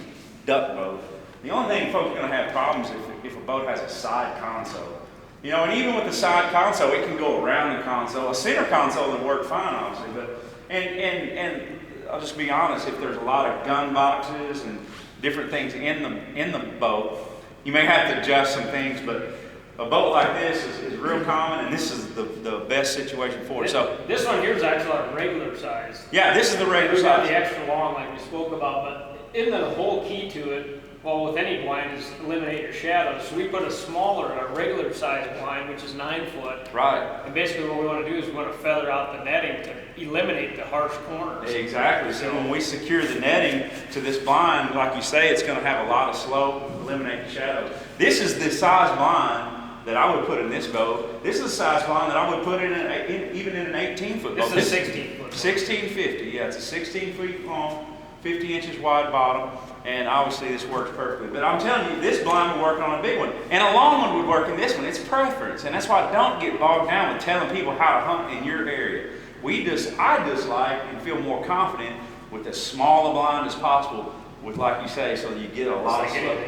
duck boat. The only thing folks are going to have problems if a boat has a side console. And even with the side console, it can go around the console. A center console would work fine, obviously, but and I'll just be honest, if there's a lot of gun boxes and different things in the boat, you may have to adjust some things, but a boat like this is real common, and this is the best situation for it. So this one here is actually our regular size. Yeah, this is the regular We've got size. the extra long like we spoke about, but in the whole key to it, well, with any blind, is eliminate your shadows. So we put a regular size blind, which is 9 foot. Right. And basically what we want to do is we want to feather out the netting to eliminate the harsh corners. Exactly. So when we secure the netting to this blind, like you say, it's going to have a lot of slope, eliminate the shadows. This is the size blind that I would put in this boat. This is the size blind that I would put even in an 18-foot boat. This is a 16-foot. 1650. Yeah, it's a 16 feet long, 50 inches wide bottom, and obviously this works perfectly. But I'm telling you, this blind would work on a big one, and a long one would work in this one. It's preference, and that's why I don't get bogged down with telling people how to hunt in your area. I just like and feel more confident with as small a blind as possible, with like you say, so you get a lot of slope.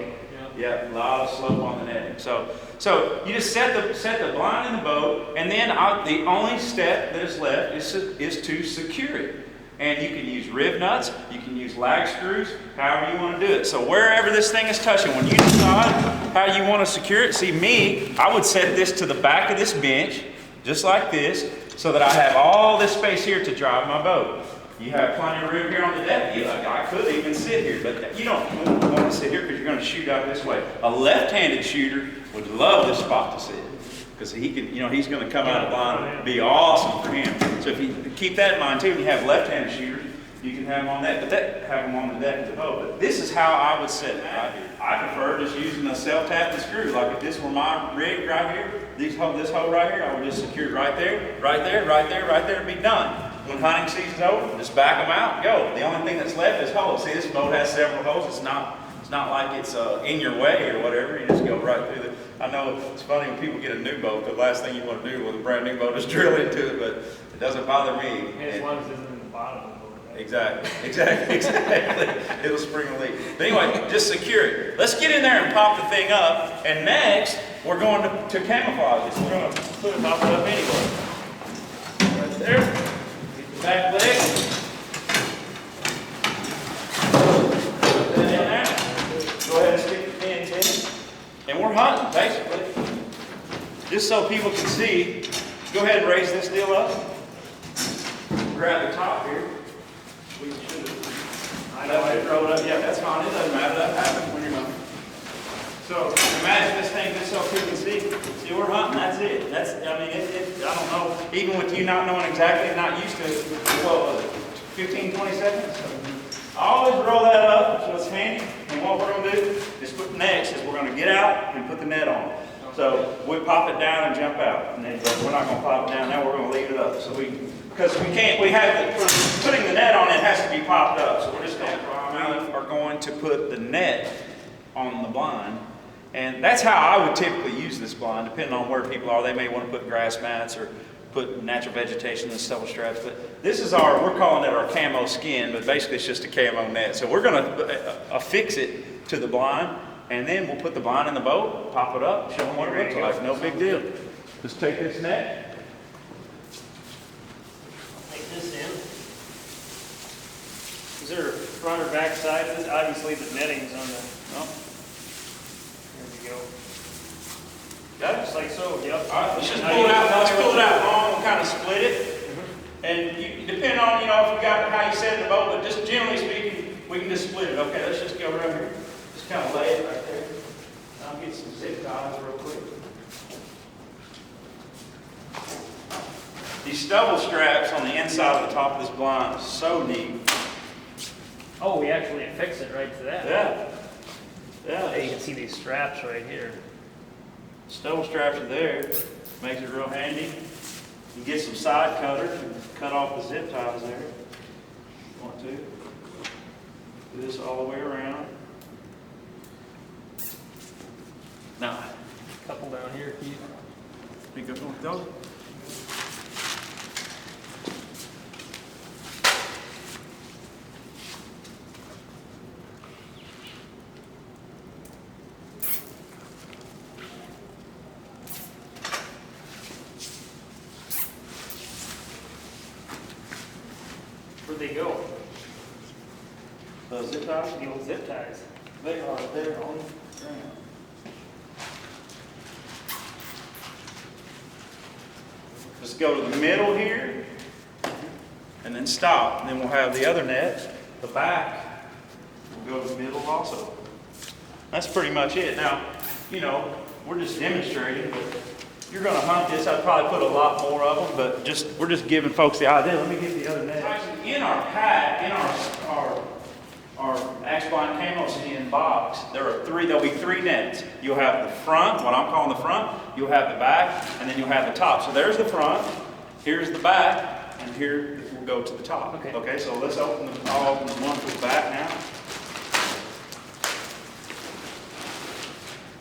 Yeah, a lot of slope on the netting. So you just set the blind in the boat, and then the only step that is left is to secure it. And you can use rib nuts, you can use lag screws, however you want to do it. So wherever this thing is touching, when you decide how you want to secure it, see me, I would set this to the back of this bench, just like this, so that I have all this space here to drive my boat. You have plenty of room here on the deck. I could even sit here, but you don't want to sit here because you're going to shoot out this way. A left-handed shooter would love this spot to sit because he can, he's going to come out of blind. It'd be awesome for him. So if you keep that in mind too, when you have left-handed shooters, you can have them on that, have them on the deck of the boat. But this is how I would set it right here. I prefer just using a self-tapping screw. Like if this were my rig right here, this hole right here, I would just secure it right there, right there, right there, right there, and be done. When hunting season's over, just back them out and go. The only thing that's left is holes. See, this boat has several holes. It's not like it's in your way or whatever. You just go right through I know it's funny when people get a new boat, the last thing you want to do with a brand new boat is drill into it, but it doesn't bother me. As long as it isn't in the bottom of the boat. Right? Exactly. It'll spring a leak. But anyway, just secure it. Let's get in there and pop the thing up. And next, we're going to camouflage it. We're going to pop it up anyway. Right there. Get the back leg. Put that in there. Go ahead and stick the pins in it. And we're hunting, basically. Just so people can see, go ahead and raise this deal up. Grab the top here. We should have. I know I throw it up. Yeah, that's fine. It doesn't matter. That happens when you're hunting. So imagine this thing just so people can see. See, we're hunting. That's it. That's. I mean, I don't know. Even with you not knowing exactly, not used to it. What was it? 15, 20 seconds. Always roll that up. So it's handy. And what we're going to do is next is we're going to get out and put the net on. So we pop it down and jump out. And then we're not going to pop it down. Now we're going to leave it up. So because we can't, for putting the net on, it has to be popped up. So we're just going to put the net on the blind. And that's how I would typically use this blind, depending on where people are. They may want to put grass mats or put natural vegetation and stubble straps. But this is we're calling it our camo skin, but basically it's just a camo net. So we're going to affix it to the blind, and then we'll put the blind in the boat, pop it up, show them what it looks like. No big deal. Just take this net. This in. Is there a front or back side? Obviously the netting's on the. No. There we go. Got it? Just like so. Yep. All right. Let's just pull it out. Let's pull it out long and kind of split it. And depending on if you got how you set in the boat, but just generally speaking, we can just split it. Okay. Let's just go right here. Just kind of lay it right there. I'll get some zip ties real quick. These stubble straps on the inside of the top of this blind are so neat. Oh, we actually affix it right to that. Yeah. Yeah. Hey, you can see these straps right here. Stubble straps are there. Makes it real handy. You get some side cutters and cut off the zip ties there. If you want to. Do this all the way around. Now, A couple down here, Keith. pick up one of those. Where'd they go? The zip ties? The old zip ties. They are there on the ground. Just go to the middle here, and then stop. And then we'll have the other net, the back, will go to the middle also. That's pretty much it. Now, we're just demonstrating, but you're going to hunt this. I'd probably put a lot more of them, but we're just giving folks the idea. Let me get the other net. Actually, in our pack, in our Axe Blind Camo Skin box, there'll be three nets. You'll have the front, what I'm calling the front, you'll have the back, and then you'll have the top. So there's the front, here's the back, and here we'll go to the top. Okay, so let's I'll open one for the back now.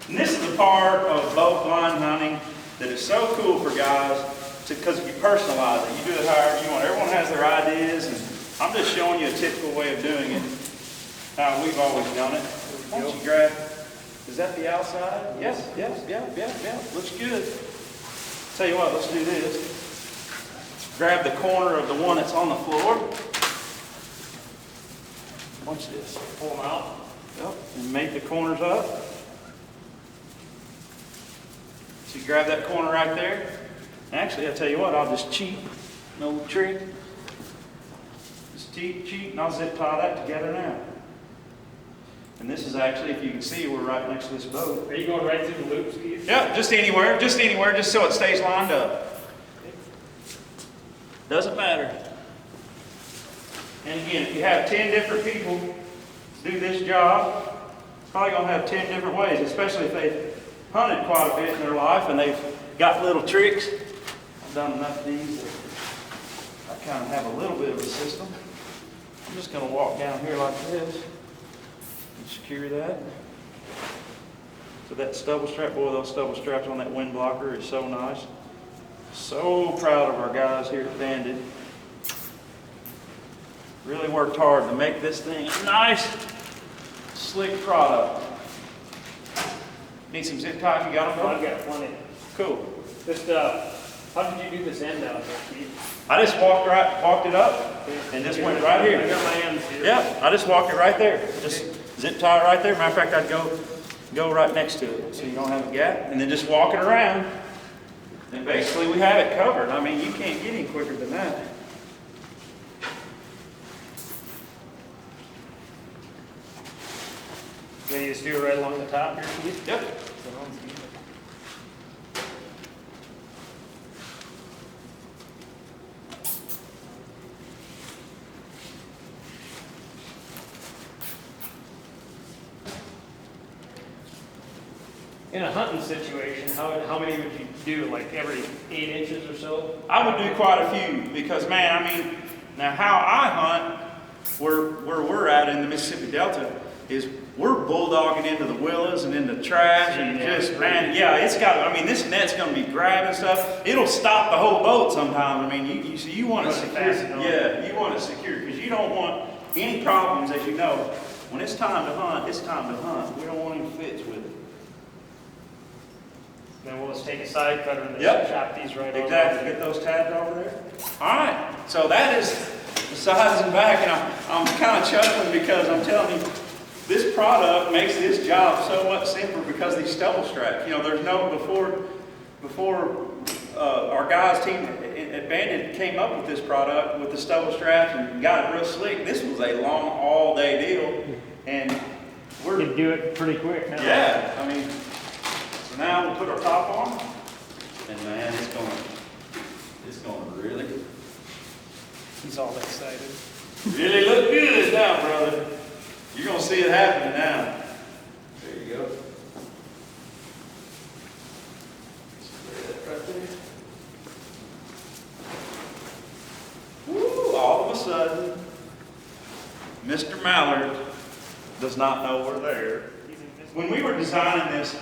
And this is the part of boat blind hunting that is so cool for guys, because you personalize it. You do it however you want. Everyone has their ideas, and I'm just showing you a typical way of doing it. How we've always done it. Why don't you grab, is that the outside? Yes. Looks good. Tell you what, let's do this. Grab the corner of the one that's on the floor. Watch this. Pull them out. Yep, and make the corners up. So you grab that corner right there. Actually, I'll tell you what, I'll just cheat. No trick. Just cheat, and I'll zip tie that together now. And this is actually, if you can see, we're right next to this boat. Are you going right through the loops, Keith? Yeah, just anywhere, just so it stays lined up. Doesn't matter. And again, if you have 10 different people do this job, it's probably going to have 10 different ways, especially if they've hunted quite a bit in their life and they've got little tricks. I've done enough of these that I kind of have a little bit of a system. I'm just going to walk down here like this and secure that. So that stubble strap, boy, those stubble straps on that wind blocker is so nice. So proud of our guys here at Banded. really worked hard to make this thing a nice, slick product. Need some zip ties? You got them? I've got plenty. Cool. Just, how did you do this end out there, Keith? I just walked it up and just went right here. I got my hands here. Yeah, I just walked it right there. Just zip tie it right there. Matter of fact, I'd go right next to it so you don't have a gap. And then just walk it around. And basically we have it covered. I mean, you can't get any quicker than that. Then you just do it right along the top here, Keith? Yep. In a hunting situation, how many would you do? Like every 8 inches or so? I would do quite a few because, man, I mean, now how I hunt, where we're at in the Mississippi Delta, is we're bulldogging into the willows and into trash and just, man, yeah, it's got, I mean, this net's going to be grabbing stuff. It'll stop the whole boat sometimes. I mean, you want to secure, yeah, you want to secure because you don't want any problems, as you know. When it's time to hunt, it's time to hunt. We don't want any fits with it. Then we'll just take a side cutter and Yep. chop these right over. Exactly. Get those tabs over there. All right. So that is the sides and back, and I'm kind of chuckling because I'm telling you, this product makes this job so much simpler because of these stubble straps. You know, there's no before our guys team at Bandit came up with this product with the stubble straps and got it real slick. This was a long all-day deal, and We can do it pretty quick now. yeah. I mean. Now we'll put our top on, and man, it's going to really, He's all excited. really look good now, brother. You're going to see it happening now. There you go. Spray that right there. Woo! All of a sudden, Mr. Mallard does not know we're there. When we were designing this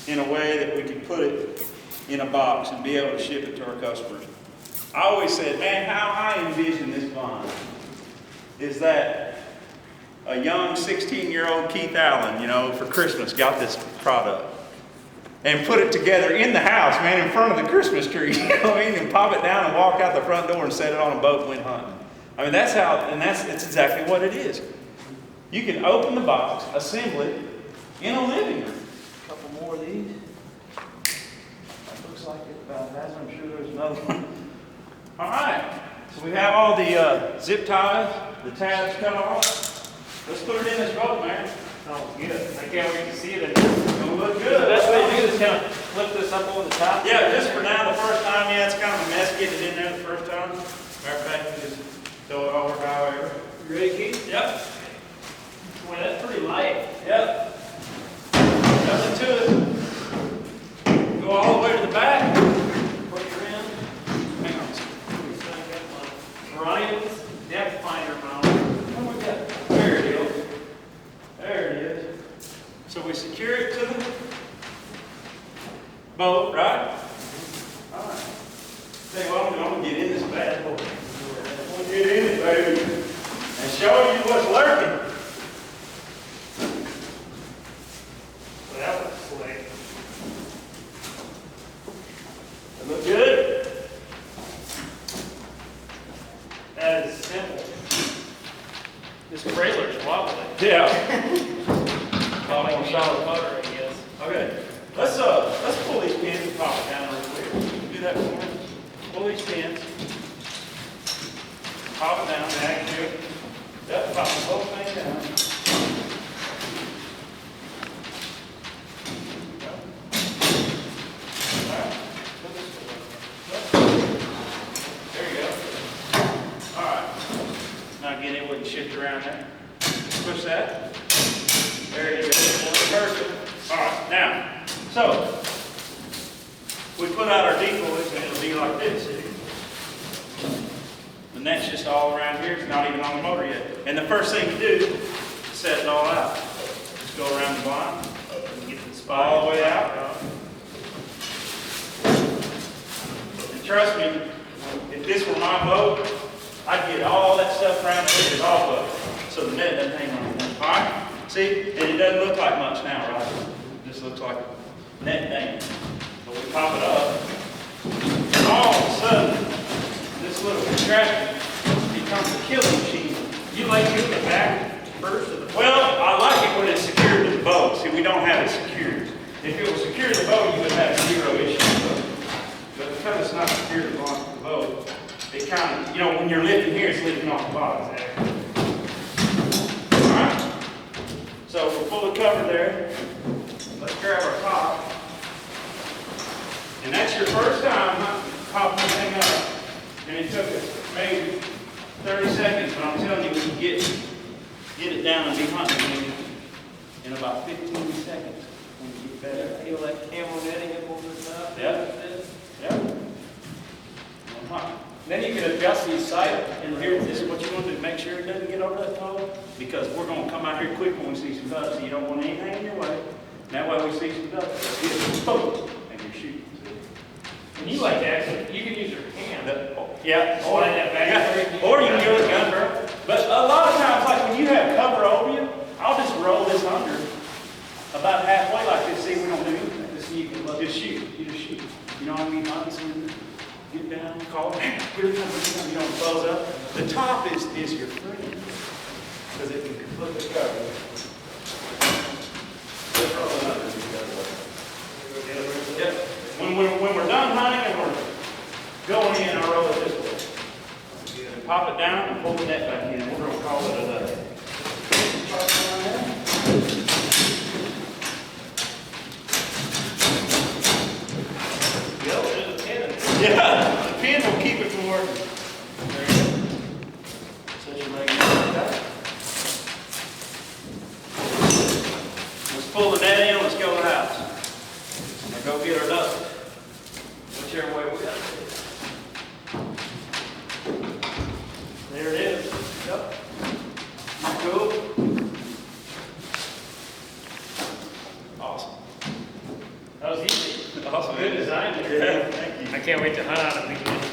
in a way that we could put it in a box and be able to ship it to our customers, I always said, man, how I envision this blind is that a young 16-year-old Keith Allen, you know, for Christmas got this product and put it together in the house, man, in front of the Christmas tree, you know what I mean, and pop it down and walk out the front door and set it on a boat and went hunting. I mean, that's how, and that's exactly what it is. You can open the box, assemble it in a living room. A couple more of these. That looks like it about has. I'm sure there's another one. All right. So we have all the zip ties, the tabs cut off. Let's put it in this boat, man. Oh, good. I can't wait to see it. It's gonna look good. The best way to do this is kind of flip this up over the top. Yeah, just for now, the first time, yeah, it's kind of a mess getting it in there the first time. Matter of fact, we just throw it over however. You ready, Keith? Yep. Boy, that's pretty light. Yep. Nothing to it. Go all the way to the back. Put your in. Hang on. Ryan's depth finder mount. Oh my God. There it is. There it is. So we secure it to the boat, right? All right. Tell you what, I'm going to get in this bad boy. I'm going to get in it, baby, and show you what's lurking. That looks slick. That look good? That is simple. This trailer's wobbly. Yeah. Probably need a motor, I guess. Okay. Let's pull these pins and pop it down real quick. Can you do that for me? Pull these pins. Pop it down. Back to it. Yep, pop the whole thing down. There you go. All right. Now again, it wouldn't shift around there. Push that. There you go. Perfect. All right. Now, so we put out our decoys and it'll be like this. The net's just all around here. It's not even on the motor yet. And the first thing you do is set it all out. Just go around the blind and get the spot all the way out. And trust me, if this were my boat, I'd get all that stuff around and push it off of it, so the net doesn't hang on it. All right? See? And it doesn't look like much now, right? It just looks like net dang. So we pop it up, and all of a sudden, this little contraption becomes a killing machine. You like doing the back first of the Well, I like it when it's secured to the boat. See, we don't have it secured. If it was secured to the boat, you would have zero issues. But because it's not secured to the boat, it kind of, you know, when you're lifting here, it's lifting off the bottom. All right? So we're fully covered there. Let's grab our top. And that's your first time popping this thing up. And it took us maybe 30 seconds, but I'm telling you, we can get it down and be hunting in about 15 seconds. When you get better. feel like camel netting up over the top. Yep. Yep. Then you can adjust these sides. And here, this is what you want to do, make sure it doesn't get over that pole, because we're going to come out here quick when we see some ducks, so you don't want anything in your way. That way we see some ducks, let's get it, boom, and you're shooting. And you like to actually, you can use your hand. Yeah. Slide that back. Yeah. Or you can do a gun barrel. But a lot of times, like when you have cover over you, I'll just roll this under about halfway like this. See, we don't do anything. Just, you can just shoot. You just shoot. You know what I mean? Obviously, get down, call it. Here it comes. You don't close up. The top is your friend because it can completely cover. Just roll it under. Yep. When we're done hunting and we're going in, I roll it this way. And pop it down and pull the net back in. We're going to call it a day. Yeah, the pin will keep it from working. There you go. Set your leg down like that. Let's pull the net in, let's go to the house. Now go get our duck. Whichever way we got it. There it is. Yep. Cool. Awesome. That was easy. Awesome. Good design. Yeah, thank you. I can't wait to hunt on it.